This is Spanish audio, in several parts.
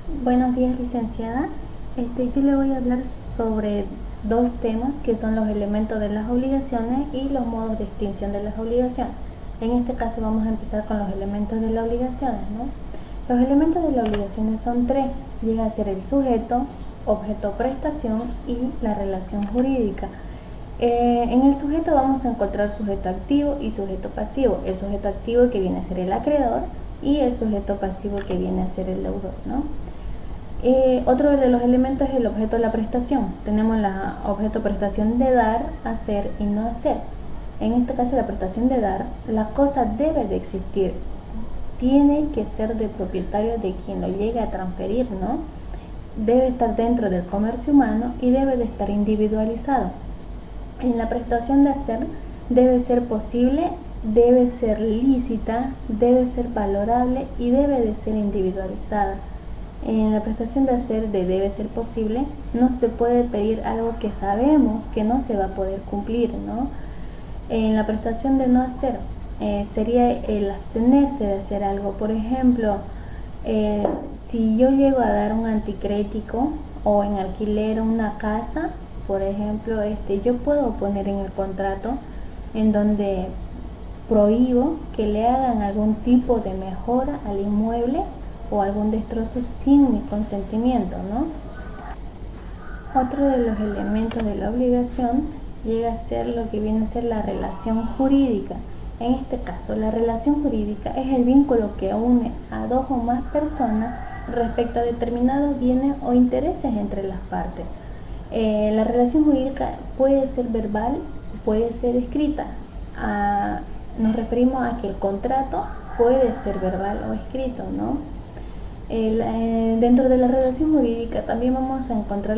Buenos días, licenciada. Yo le voy a hablar sobre dos temas que son los elementos de las obligaciones y los modos de extinción de las obligaciones. En este caso vamos a empezar con los elementos de las obligaciones, ¿no? Los elementos de las obligaciones son tres. Llega a ser el sujeto, objeto prestación y la relación jurídica. En el sujeto vamos a encontrar sujeto activo y sujeto pasivo. El sujeto activo que viene a ser el acreedor y el sujeto pasivo que viene a ser el deudor, ¿no? Otro de los elementos es el objeto de la prestación. Tenemos la objeto prestación de dar, hacer y no hacer. En este caso la prestación de dar, la cosa debe de existir. Tiene que ser del propietario de quien lo llegue a transferir, ¿no? Debe estar dentro del comercio humano y debe de estar individualizado. En la prestación de hacer debe ser posible, debe ser lícita, debe ser valorable y debe de ser individualizada. En la prestación de hacer debe ser posible, no se puede pedir algo que sabemos que no se va a poder cumplir, ¿no? En la prestación de no hacer sería el abstenerse de hacer algo. Por ejemplo, si yo llego a dar un anticrético o en alquiler una casa, por ejemplo, yo puedo poner en el contrato en donde prohíbo que le hagan algún tipo de mejora al inmueble o algún destrozo sin mi consentimiento, ¿no? Otro de los elementos de la obligación llega a ser lo que viene a ser la relación jurídica. En este caso, la relación jurídica es el vínculo que une a dos o más personas respecto a determinados bienes o intereses entre las partes. La relación jurídica puede ser verbal, puede ser escrita. Nos referimos a que el contrato puede ser verbal o escrito, ¿no? Dentro de la relación jurídica también vamos a encontrar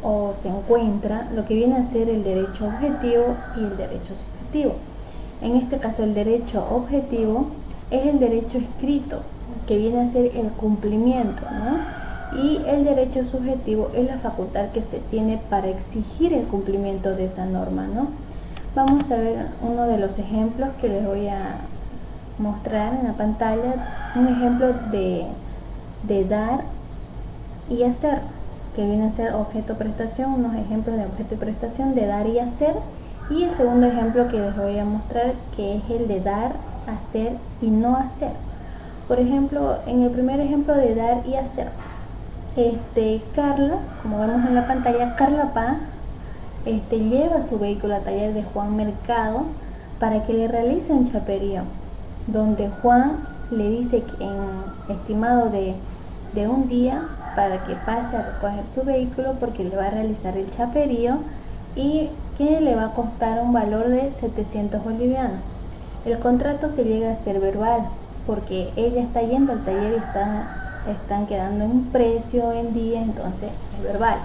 o se encuentra lo que viene a ser el derecho objetivo y el derecho subjetivo. En este caso el derecho objetivo es el derecho escrito, que viene a ser el cumplimiento, ¿no? Y el derecho subjetivo es la facultad que se tiene para exigir el cumplimiento de esa norma, ¿no? Vamos a ver uno de los ejemplos que les voy a mostrar en la pantalla, un ejemplo de dar y hacer, que viene a ser objeto prestación, unos ejemplos de objeto y prestación de dar y hacer, y el segundo ejemplo que les voy a mostrar, que es el de dar, hacer y no hacer. Por ejemplo, en el primer ejemplo de dar y hacer, Carla, como vemos en la pantalla, Carla Paz lleva su vehículo al taller de Juan Mercado para que le realice un chaperío, donde Juan le dice que en estimado de un día para que pase a recoger su vehículo porque le va a realizar el chaperío y que le va a costar un valor de 700 bolivianos. El contrato se llega a ser verbal porque ella está yendo al taller y están quedando en un precio en día, entonces es verbal.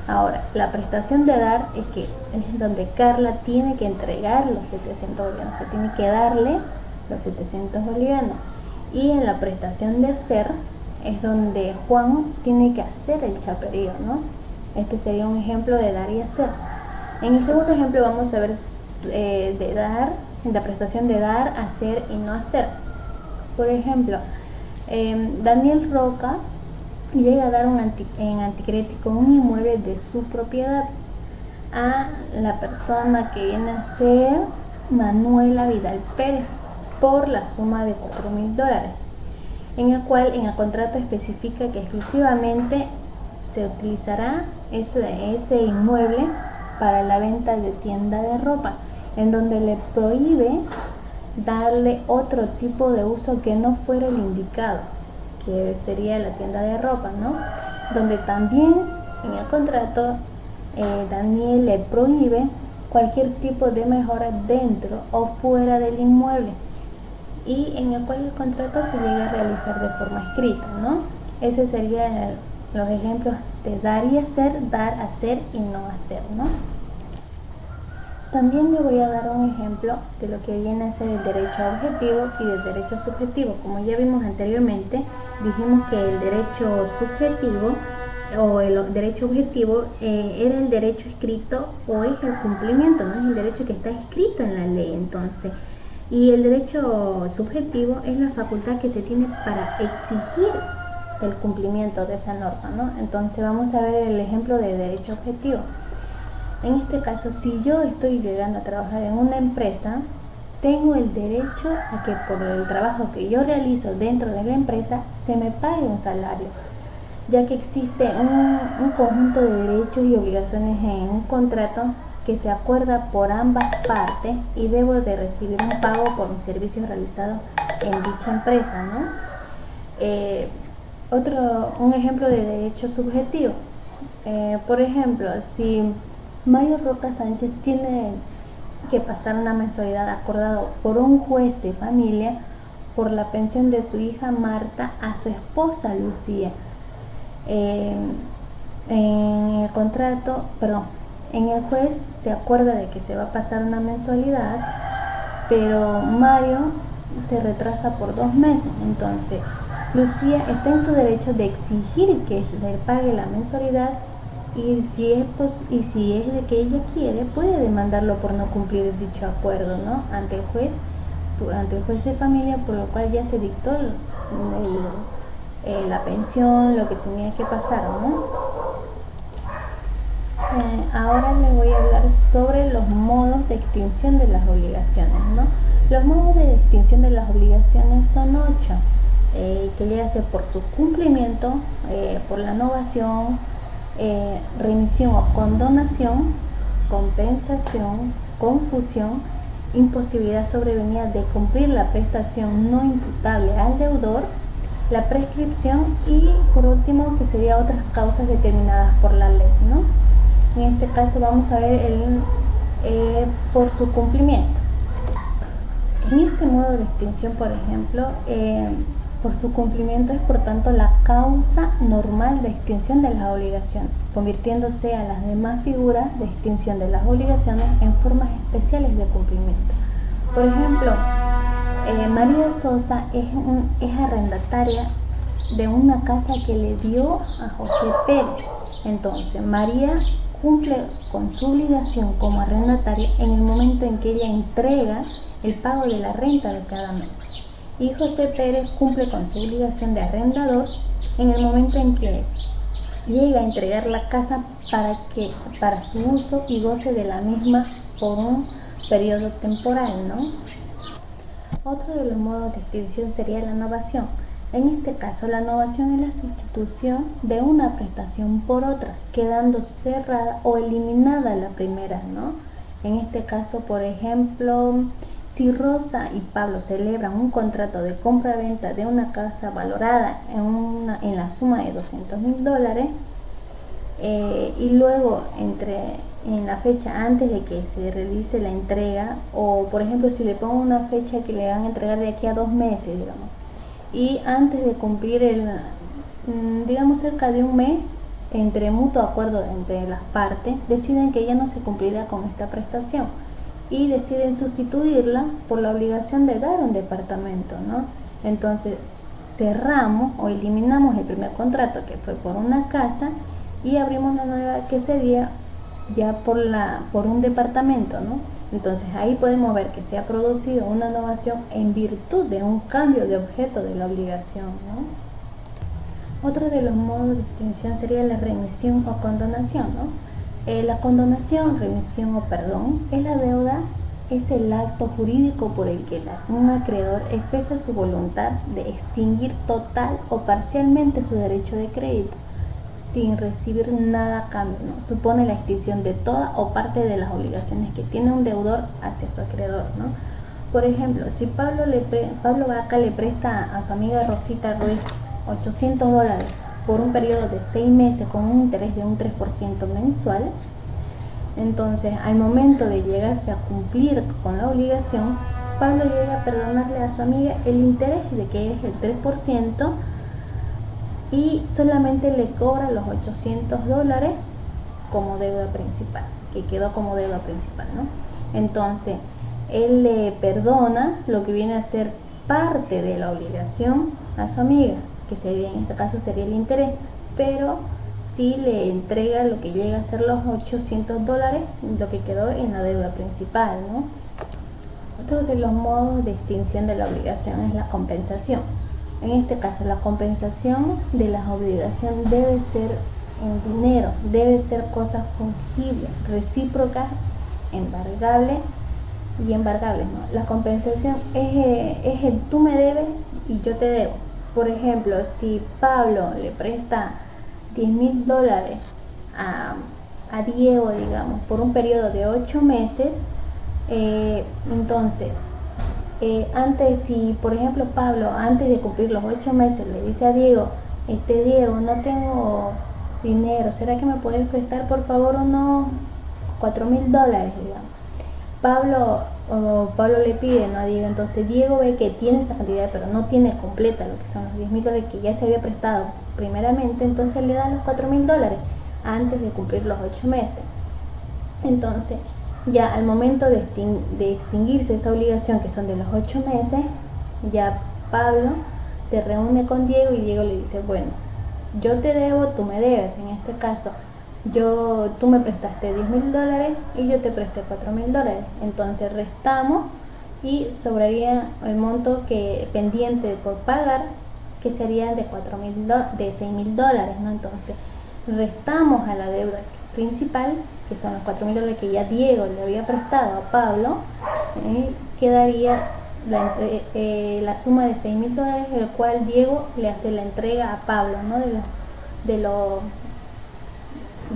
Ahora, la prestación de dar es donde Carla tiene que entregar los 700 bolivianos, se tiene que darle los 700 bolivianos. Y en la prestación de hacer es donde Juan tiene que hacer el chaperío, ¿no? Este sería un ejemplo de dar y hacer. En el segundo ejemplo vamos a ver de dar, la prestación de dar, hacer y no hacer. Por ejemplo, Daniel Roca llega a dar en anticrético un inmueble de su propiedad a la persona que viene a ser Manuela Vidal Pérez por la suma de $4.000, en el cual en el contrato especifica que exclusivamente se utilizará ese inmueble para la venta de tienda de ropa, en donde le prohíbe darle otro tipo de uso que no fuera el indicado, que sería la tienda de ropa, ¿no? Donde también en el contrato Daniel le prohíbe cualquier tipo de mejora dentro o fuera del inmueble, y en el cual el contrato se llega a realizar de forma escrita, ¿no? Ese serían los ejemplos de dar y hacer, dar, hacer y no hacer, ¿no? También le voy a dar un ejemplo de lo que viene a ser el derecho objetivo y el derecho subjetivo. Como ya vimos anteriormente, dijimos que el derecho subjetivo o el derecho objetivo era el derecho escrito o es el cumplimiento, no es el derecho que está escrito en la ley, entonces. Y el derecho subjetivo es la facultad que se tiene para exigir del cumplimiento de esa norma, ¿no? Entonces vamos a ver el ejemplo de derecho objetivo. En este caso, si yo estoy llegando a trabajar en una empresa, tengo el derecho a que por el trabajo que yo realizo dentro de la empresa se me pague un salario, ya que existe un conjunto de derechos y obligaciones en un contrato que se acuerda por ambas partes y debo de recibir un pago por mis servicios realizados en dicha empresa, ¿no? Un ejemplo de derecho subjetivo. Por ejemplo, si Mario Roca Sánchez tiene que pasar una mensualidad acordado por un juez de familia por la pensión de su hija Marta a su esposa Lucía. En el contrato, perdón, en el juez se acuerda de que se va a pasar una mensualidad, pero Mario se retrasa por 2 meses. Entonces, Lucía está en su derecho de exigir que se le pague la mensualidad y si es de que ella quiere, puede demandarlo por no cumplir dicho acuerdo, ¿no? ante el juez de familia, por lo cual ya se dictó la pensión, lo que tenía que pasar, ¿no? Ahora les voy a hablar sobre los modos de extinción de las obligaciones, ¿no? Los modos de extinción de las obligaciones son 8, que ya sea por su cumplimiento, por la novación, remisión o condonación, compensación, confusión, imposibilidad sobrevenida de cumplir la prestación no imputable al deudor, la prescripción y por último que sería otras causas determinadas por la ley, ¿no? En este caso vamos a ver por su cumplimiento. En este modo de extinción, por ejemplo, por su cumplimiento es por tanto la causa normal de extinción de las obligaciones, convirtiéndose a las demás figuras de extinción de las obligaciones en formas especiales de cumplimiento. Por ejemplo, María Sosa es arrendataria de una casa que le dio a José Pérez. Entonces, María cumple con su obligación como arrendataria en el momento en que ella entrega el pago de la renta de cada mes. Y José Pérez cumple con su obligación de arrendador en el momento en que llega a entregar la casa para su uso y goce de la misma por un periodo temporal, ¿no? Otro de los modos de extinción sería la novación. En este caso, la novación es la sustitución de una prestación por otra, quedando cerrada o eliminada la primera, ¿no? En este caso, por ejemplo, si Rosa y Pablo celebran un contrato de compra-venta de una casa valorada en la suma de $200,000, y luego en la fecha antes de que se realice la entrega, o por ejemplo si le pongo una fecha que le van a entregar de aquí a 2 meses, digamos, y antes de cumplir digamos cerca de un mes, entre mutuo acuerdo entre las partes, deciden que ya no se cumplirá con esta prestación y deciden sustituirla por la obligación de dar un departamento, ¿no? Entonces cerramos o eliminamos el primer contrato que fue por una casa y abrimos la nueva que sería ya por un departamento, ¿no? Entonces ahí podemos ver que se ha producido una novación en virtud de un cambio de objeto de la obligación, ¿no? Otro de los modos de extinción sería la remisión o condonación, ¿no? La condonación, remisión o perdón es el acto jurídico por el que un acreedor expresa su voluntad de extinguir total o parcialmente su derecho de crédito sin recibir nada a cambio, ¿no? Supone la extinción de toda o parte de las obligaciones que tiene un deudor hacia su acreedor, ¿no? Por ejemplo, si Pablo Vaca le presta a su amiga Rosita Ruiz $800 por un periodo de 6 meses con un interés de un 3% mensual, entonces al momento de llegarse a cumplir con la obligación, Pablo llega a perdonarle a su amiga el interés de que es el 3% y solamente le cobra los $800 como deuda principal, que quedó como deuda principal, ¿no? Entonces, él le perdona lo que viene a ser parte de la obligación a su amiga, que sería, en este caso sería el interés, pero sí le entrega lo que llega a ser los $800, lo que quedó en la deuda principal, ¿no? Otro de los modos de extinción de la obligación es la compensación. En este caso, la compensación de las obligaciones debe ser en dinero, debe ser cosas fungibles, recíprocas, embargables y embargables, ¿no? La compensación es el tú me debes y yo te debo. Por ejemplo, si Pablo le presta $10.000 a Diego, digamos, por un periodo de 8 meses, entonces, antes, si por ejemplo Pablo, antes de cumplir los 8 meses, le dice a Diego, Diego, no tengo dinero, ¿será que me puedes prestar por favor unos $4.000, digamos? Pablo le pide, ¿no? A Diego, entonces Diego ve que tiene esa cantidad, pero no tiene completa lo que son los $10.000 que ya se había prestado primeramente, entonces le da los $4.000 antes de cumplir los 8 meses. Entonces, ya al momento de extinguirse esa obligación, que son de los 8 meses, ya Pablo se reúne con Diego y Diego le dice, bueno, yo te debo, tú me debes. En este caso, tú me prestaste $10.000 y yo te presté $4.000. Entonces restamos y sobraría el monto que pendiente por pagar, que sería de $6.000, ¿no? Entonces restamos a la deuda principal, que son los $4.000 que ya Diego le había prestado a Pablo, quedaría la suma de $6.000, el cual Diego le hace la entrega a Pablo, ¿no? de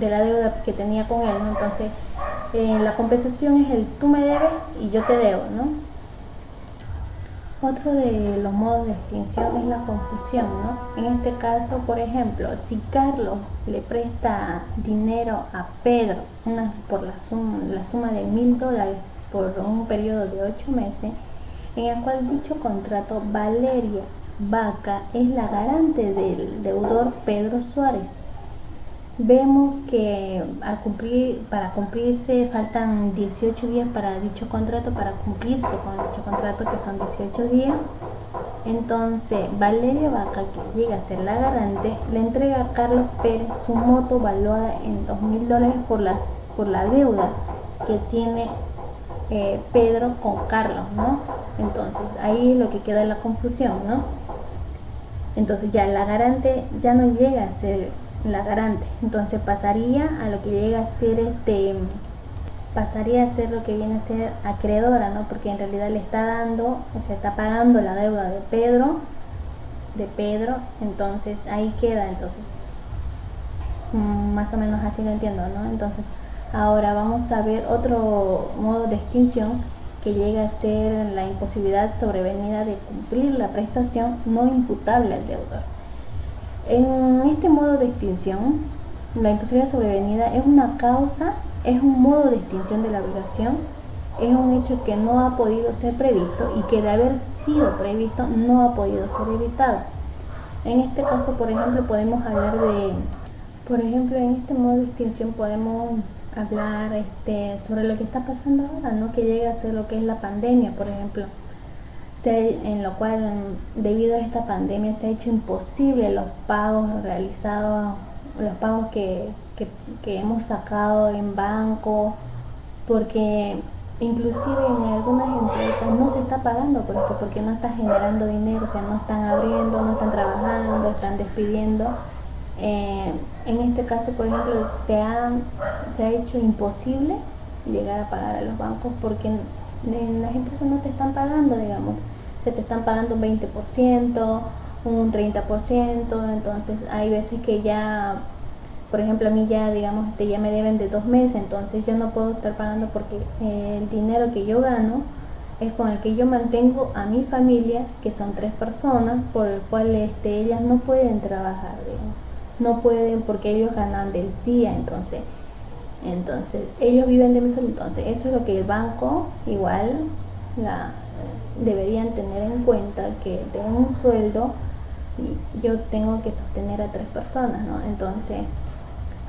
la deuda que tenía con él, ¿no? Entonces, la compensación es el tú me debes y yo te debo, ¿no? Otro de los modos de extinción es la confusión, ¿no? En este caso, por ejemplo, si Carlos le presta dinero a Pedro por la suma de $1.000 por un periodo de 8 meses, en el cual dicho contrato Valeria Vaca es la garante del deudor Pedro Suárez. Vemos que para cumplirse faltan 18 días para dicho contrato, para cumplirse con dicho contrato, que son 18 días. Entonces Valeria Vaca, que llega a ser la garante, le entrega a Carlos Pérez su moto valuada en $2.000 por la deuda que tiene Pedro con Carlos, ¿no? Entonces ahí es lo que queda la confusión, ¿no? Entonces ya la garante ya no llega a ser la garante, entonces pasaría a lo que llega a ser pasaría a ser lo que viene a ser acreedora, ¿no? Porque en realidad le está dando, o sea, está pagando la deuda de Pedro, entonces ahí queda. Entonces más o menos así lo entiendo, ¿no? Entonces ahora vamos a ver otro modo de extinción, que llega a ser la imposibilidad sobrevenida de cumplir la prestación no imputable al deudor. En este modo de extinción, la imposibilidad sobrevenida es una causa, es un modo de extinción de la obligación, es un hecho que no ha podido ser previsto y que de haber sido previsto no ha podido ser evitado. En este caso, por ejemplo, podemos hablar en este modo de extinción podemos hablar sobre lo que está pasando ahora, ¿no? Que llega a ser lo que es la pandemia, por ejemplo, en lo cual debido a esta pandemia se ha hecho imposible los pagos realizados, los pagos que hemos sacado en banco, porque inclusive en algunas empresas no se está pagando por esto, porque no está generando dinero, o sea, no están abriendo, no están trabajando, están despidiendo. En este caso, por ejemplo, se ha hecho imposible llegar a pagar a los bancos, porque las empresas no te están pagando, digamos, se te están pagando un 20%, un 30%, entonces hay veces que ya, por ejemplo, a mí ya, digamos, ya me deben de 2 meses, entonces yo no puedo estar pagando, porque el dinero que yo gano es con el que yo mantengo a mi familia, que son 3 personas, por el cual ellas no pueden trabajar, digamos, no pueden, porque ellos ganan del día, entonces ellos viven de mi sueldo. Entonces eso es lo que el banco igual deberían tener en cuenta, que de un sueldo yo tengo que sostener a 3 personas, ¿no? Entonces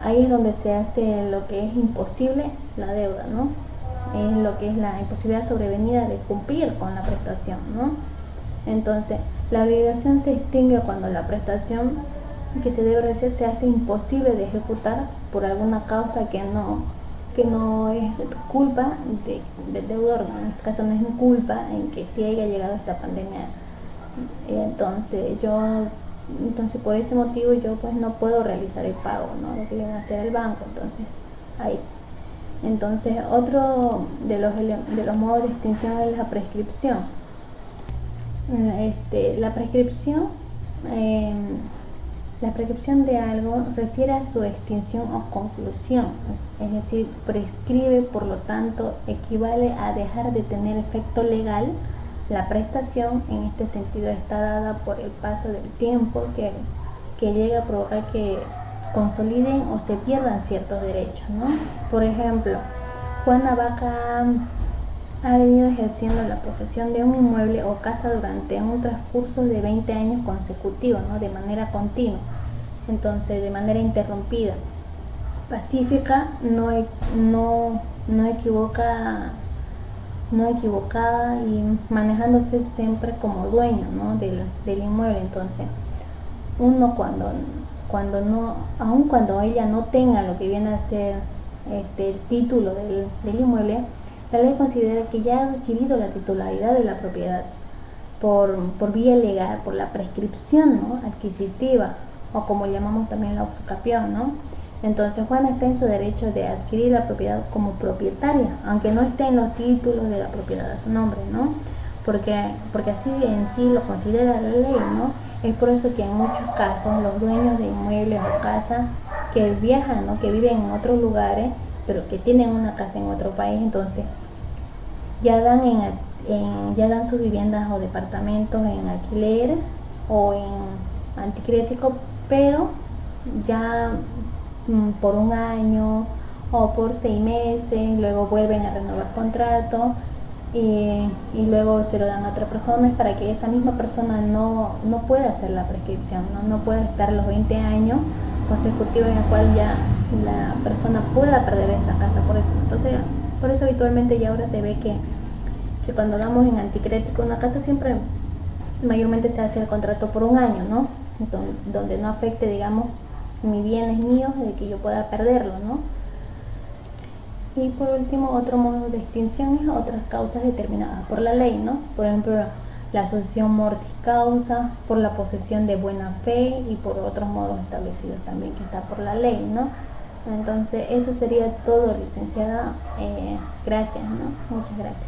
ahí es donde se hace lo que es imposible la deuda, ¿no? Es lo que es la imposibilidad sobrevenida de cumplir con la prestación, ¿no? Entonces la obligación se extingue cuando la prestación que se debe realizar se hace imposible de ejecutar por alguna causa que no es culpa del deudor, ¿no? En este caso no es mi culpa en que sí haya llegado esta pandemia Entonces por ese motivo yo pues no puedo realizar el pago, ¿no? Lo que viene a hacer el banco. Entonces ahí. Entonces otro de los modos de extinción es la prescripción. La prescripción, eh, la prescripción de algo refiere a su extinción o conclusión, es decir, prescribe, por lo tanto, equivale a dejar de tener efecto legal. La prestación, en este sentido, está dada por el paso del tiempo que llega a provocar que consoliden o se pierdan ciertos derechos, ¿no? Por ejemplo, Juana Vaca ha venido ejerciendo la posesión de un inmueble o casa durante un transcurso de 20 años consecutivos, ¿no? De manera continua, entonces de manera interrumpida, pacífica, no equivocada y manejándose siempre como dueño, ¿no? del inmueble. Entonces uno aun cuando ella no tenga lo que viene a ser el título del inmueble, la ley considera que ya ha adquirido la titularidad de la propiedad por vía legal, por la prescripción, ¿no? Adquisitiva, o como llamamos también la usucapión, ¿no? Entonces Juana está en su derecho de adquirir la propiedad como propietaria, aunque no esté en los títulos de la propiedad a su nombre, ¿no? Porque así en sí lo considera la ley, ¿no? Es por eso que en muchos casos los dueños de inmuebles o casas que viajan, ¿no? Que viven en otros lugares, pero que tienen una casa en otro país, entonces ya dan sus viviendas o departamentos en alquiler o en anticrético, pero ya por un año o por 6 meses, luego vuelven a renovar contrato y luego se lo dan a otra persona, es para que esa misma persona no pueda hacer la prescripción, no pueda estar los 20 años consecutivos en el cual ya la persona pueda perder esa casa por eso. Entonces, por eso habitualmente ya ahora se ve que cuando damos en anticrético una casa siempre mayormente se hace el contrato por un año, ¿no? Donde no afecte, digamos, mi bien es mío, de que yo pueda perderlo, ¿no? Y por último, otro modo de extinción es otras causas determinadas por la ley, ¿no? Por ejemplo, la asociación mortis causa, por la posesión de buena fe y por otros modos establecidos también que está por la ley, ¿no? Entonces, eso sería todo, licenciada. Gracias, ¿no? Muchas gracias.